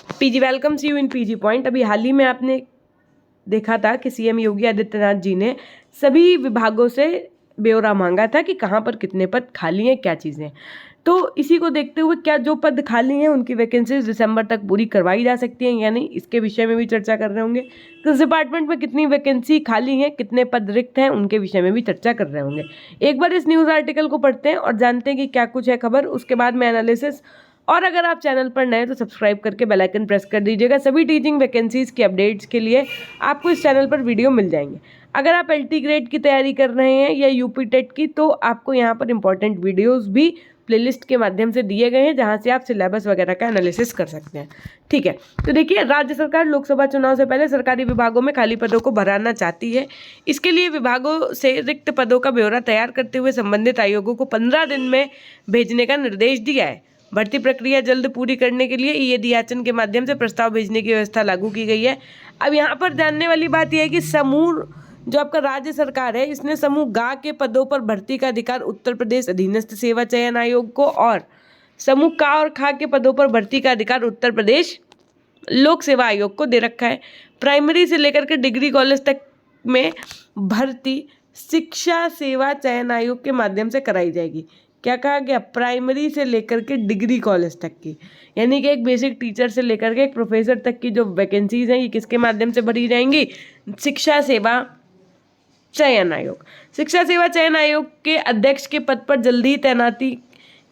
PG welcomes you in PG point. अभी हाल ही में आपने देखा था कि सीएम योगी आदित्यनाथ जी ने सभी विभागों से ब्यौरा मांगा था कि कहाँ पर कितने पद खाली हैं, क्या चीज़ें। तो इसी को देखते हुए क्या जो पद खाली हैं उनकी वैकेंसीज दिसंबर तक पूरी करवाई जा सकती हैं या नहीं, इसके विषय में भी चर्चा कर रहे होंगे। किस डिपार्टमेंट में कितनी वैकेंसी खाली हैं, कितने पद रिक्त हैं, उनके विषय में भी चर्चा कर रहे होंगे। एक बार इस न्यूज़ आर्टिकल को पढ़ते हैं और जानते हैं कि क्या कुछ है खबर, उसके बाद में एनालिसिस। और अगर आप चैनल पर नए तो सब्सक्राइब करके बेल आइकन प्रेस कर दीजिएगा। सभी टीचिंग वैकेंसीज की अपडेट्स के लिए आपको इस चैनल पर वीडियो मिल जाएंगे। अगर आप एलटी ग्रेड की तैयारी कर रहे हैं या यूपी टेट की, तो आपको यहाँ पर इंपॉर्टेंट वीडियोस भी प्लेलिस्ट के माध्यम से दिए गए हैं, जहाँ से आप सिलेबस वगैरह का एनालिसिस कर सकते हैं। ठीक है, तो देखिए, राज्य सरकार लोकसभा चुनाव से पहले सरकारी विभागों में खाली पदों को भराना चाहती है। इसके लिए विभागों से रिक्त पदों का ब्यौरा तैयार करते हुए संबंधित आयोगों को 15 दिन में भेजने का निर्देश दिया है। भर्ती प्रक्रिया जल्द पूरी करने के लिए ई-अध्याचन के माध्यम से प्रस्ताव भेजने की व्यवस्था लागू की गई है। अब यहाँ पर जानने वाली बात यह है कि समूह जो आपका राज्य सरकार है, इसने समूह गा के पदों पर भर्ती का अधिकार उत्तर प्रदेश अधीनस्थ सेवा चयन आयोग को और समूह का और खा के पदों पर भर्ती का अधिकार उत्तर प्रदेश लोक सेवा आयोग को दे रखा है। प्राइमरी से लेकर के डिग्री कॉलेज तक में भर्ती शिक्षा सेवा चयन आयोग के माध्यम से कराई जाएगी। क्या कहा गया? प्राइमरी से लेकर के डिग्री कॉलेज तक की, यानी कि एक बेसिक टीचर से लेकर के एक प्रोफेसर तक की जो वैकेंसीज हैं, ये किसके माध्यम से भरी जाएंगी? शिक्षा सेवा चयन आयोग। शिक्षा सेवा चयन आयोग के अध्यक्ष के पद पर जल्दी ही तैनाती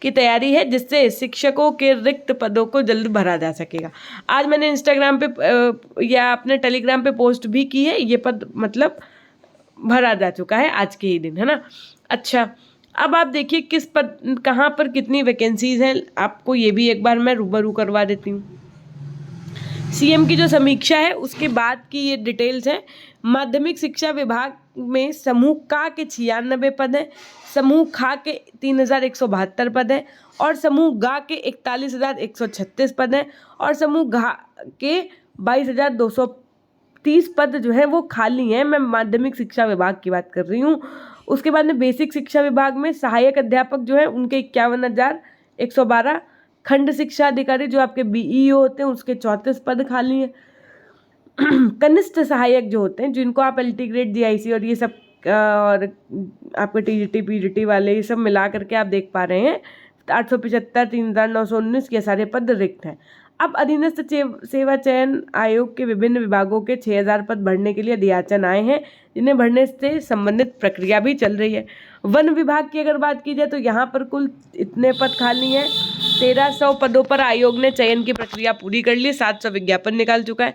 की तैयारी है, जिससे शिक्षकों के रिक्त पदों को जल्द भरा जा सकेगा। आज मैंने इंस्टाग्राम पे या अपने टेलीग्राम पे पोस्ट भी की है, ये पद मतलब भरा जा चुका है आज के ही दिन, है ना। अच्छा, अब आप देखिए किस पद कहाँ पर कितनी वैकेंसीज हैं, आपको ये भी एक बार मैं रूबरू करवा देती हूँ। सीएम की जो समीक्षा है उसके बाद की ये डिटेल्स है। माध्यमिक शिक्षा विभाग में समूह का के 96 पद हैं, समूह खा के 3172 पद हैं और समूह गा के 41,136 पद हैं और समूह घा के 22,230 पद जो है वो खाली हैं। मैं माध्यमिक शिक्षा विभाग की बात कर रही हूँ। उसके बाद में बेसिक शिक्षा विभाग में सहायक अध्यापक जो है उनके 51,112, खंड शिक्षा अधिकारी जो आपके बीईओ होते हैं उसके 34 पद खाली हैं। कनिष्ठ सहायक जो होते हैं, जिनको आप एलटी ग्रेड, जीआईसी और ये सब और आपके टीजीटी पीजीटी वाले ये सब मिला करके आप देख पा रहे हैं 875, 3,919 ये सारे पद रिक्त हैं। अब अधीनस्थ सेवा चयन आयोग के विभिन्न विभागों के 6,000 पद भरने के लिए अध्याचन आए हैं, जिन्हें भरने से संबंधित प्रक्रिया भी चल रही है। वन विभाग की अगर बात की जाए तो यहाँ पर कुल इतने पद खाली हैं। 1,300 पदों पर आयोग ने चयन की प्रक्रिया पूरी कर ली, 700 विज्ञापन निकाल चुका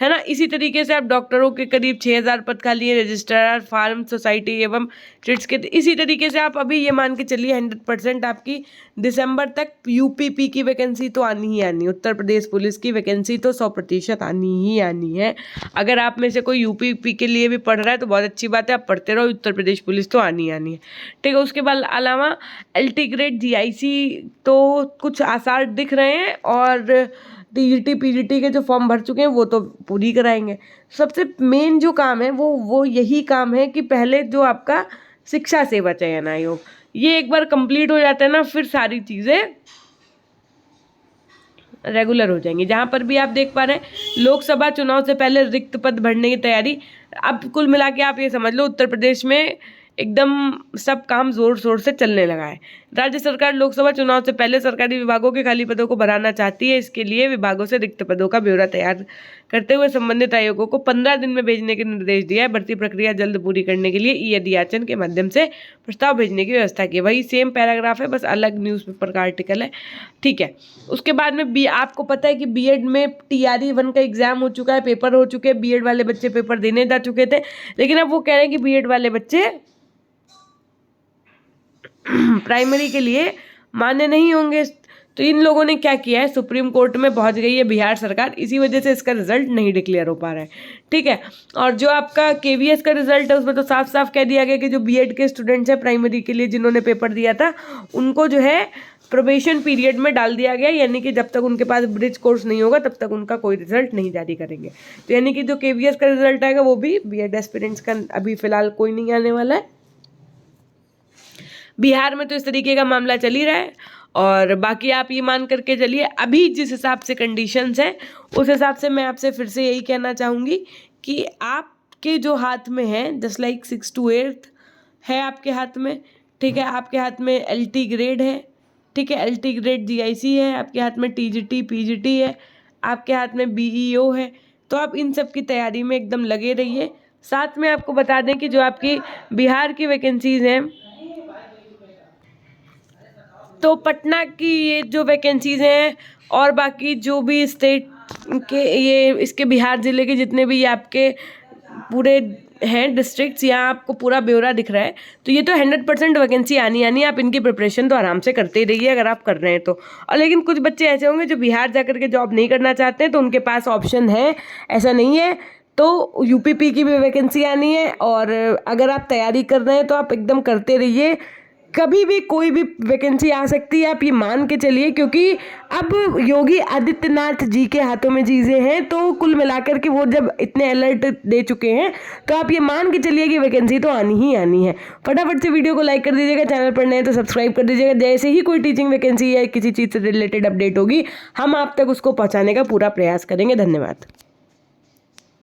है ना। इसी तरीके से आप डॉक्टरों के करीब 6,000 पद खाली है, रजिस्ट्रार फार्म सोसाइटी एवं ट्रिट्स के। इसी तरीके से आप अभी ये मान के चलिए 100% आपकी दिसंबर तक यूपीपी की वैकेंसी तो आनी ही आनी है, उत्तर प्रदेश पुलिस की वैकेंसी तो 100% आनी ही आनी है। अगर आप में से कोई यूपीपी के लिए भी पढ़ रहा है तो बहुत अच्छी बात है, आप पढ़ते रहो, उत्तर प्रदेश पुलिस तो आनी ही आनी है। ठीक है, उसके बाद अलावा एलटी ग्रेड, जीआईसी तो कुछ आसार दिख रहे हैं और टीजीटी पीजीटी के जो फॉर्म भर चुके हैं वो तो पूरी कराएंगे। सबसे मेन जो काम है वो यही काम है कि पहले जो आपका शिक्षा सेवा चयन आयोग ये एक बार कंप्लीट हो जाता है ना, फिर सारी चीज़ें रेगुलर हो जाएंगी। जहाँ पर भी आप देख पा रहे हैं लोकसभा चुनाव से पहले रिक्त पद भरने की तैयारी। अब कुल मिला के आप ये समझ लो उत्तर प्रदेश में एकदम सब काम जोर शोर से चलने लगा है। राज्य सरकार लोकसभा चुनाव से पहले सरकारी विभागों के खाली पदों को भराना चाहती है। इसके लिए विभागों से रिक्त पदों का ब्यौरा तैयार करते हुए संबंधित आयोगों को 15 दिन में भेजने के निर्देश दिया है। भर्ती प्रक्रिया जल्द पूरी करने के लिए ई-अध्याचन के माध्यम से प्रस्ताव भेजने की व्यवस्था की है। वही सेम पैराग्राफ है, बस अलग न्यूज़पेपर का आर्टिकल है। ठीक है, उसके बाद में आपको पता है कि बीएड में टीआरई 1 का एग्जाम हो चुका है, पेपर हो चुके हैं, बीएड वाले बच्चे पेपर देने जा चुके थे, लेकिन अब वो कह रहे हैं कि बीएड वाले बच्चे प्राइमरी के लिए मान्य नहीं होंगे। तो इन लोगों ने क्या किया है, सुप्रीम कोर्ट में पहुंच गई है बिहार सरकार, इसी वजह से इसका रिजल्ट नहीं डिक्लेयर हो पा रहा है। ठीक है, और जो आपका केवीएस का रिजल्ट है उसमें तो साफ साफ कह दिया गया कि जो बीएड के स्टूडेंट्स हैं प्राइमरी के लिए जिन्होंने पेपर दिया था उनको जो है प्रोबेशन पीरियड में डाल दिया गया, यानी कि जब तक उनके पास ब्रिज कोर्स नहीं होगा तब तक उनका कोई रिजल्ट नहीं जारी करेंगे। तो यानी कि जो केवीएस का रिजल्ट आएगा वो भी बीएड एस्पिरेंट्स का अभी फिलहाल कोई नहीं आने वाला है। बिहार में तो इस तरीके का मामला चल ही रहा है। और बाकी आप ये मान करके चलिए अभी जिस हिसाब से कंडीशंस हैं उस हिसाब से मैं आपसे फिर से यही कहना चाहूँगी कि आपके जो हाथ में है जस्ट लाइक 6 to 8 है आपके हाथ में, ठीक है। आपके हाथ में LT ग्रेड है, ठीक है, LT ग्रेड GIC है, आपके हाथ में TGT PGT है, आपके हाथ में BEO है। तो आप इन सब की तैयारी में एकदम लगे रहिए। साथ में आपको बता दें कि जो आपकी बिहार की वैकेंसीज़ हैं, तो पटना की ये जो वैकेंसीज़ हैं और बाकी जो भी स्टेट के ये इसके बिहार ज़िले के जितने भी ये आपके पूरे हैं डिस्ट्रिक्ट्स, यहाँ आपको पूरा ब्यौरा दिख रहा है। तो ये तो 100% वैकेंसी आनी आप इनकी प्रिपरेशन तो आराम से करते ही रहिए अगर आप कर रहे हैं तो। और लेकिन कुछ बच्चे ऐसे होंगे जो बिहार जा कर के जॉब नहीं करना चाहते हैं, तो उनके पास ऑप्शन है, ऐसा नहीं है। तो UPP की भी वैकेंसी आनी है और अगर आप तैयारी कर रहे हैं तो आप एकदम करते रहिए। कभी भी कोई भी वैकेंसी आ सकती है, आप ये मान के चलिए, क्योंकि अब योगी आदित्यनाथ जी के हाथों में चीज़ें हैं। तो कुल मिलाकर के वो जब इतने अलर्ट दे चुके हैं तो आप ये मान के चलिए कि वैकेंसी तो आनी ही आनी है। फटाफट से वीडियो को लाइक कर दीजिएगा, चैनल पर नए तो सब्सक्राइब कर दीजिएगा। जैसे ही कोई टीचिंग वैकेंसी या किसी चीज़ से रिलेटेड अपडेट होगी हम आप तक उसको पहुँचाने का पूरा प्रयास करेंगे। धन्यवाद।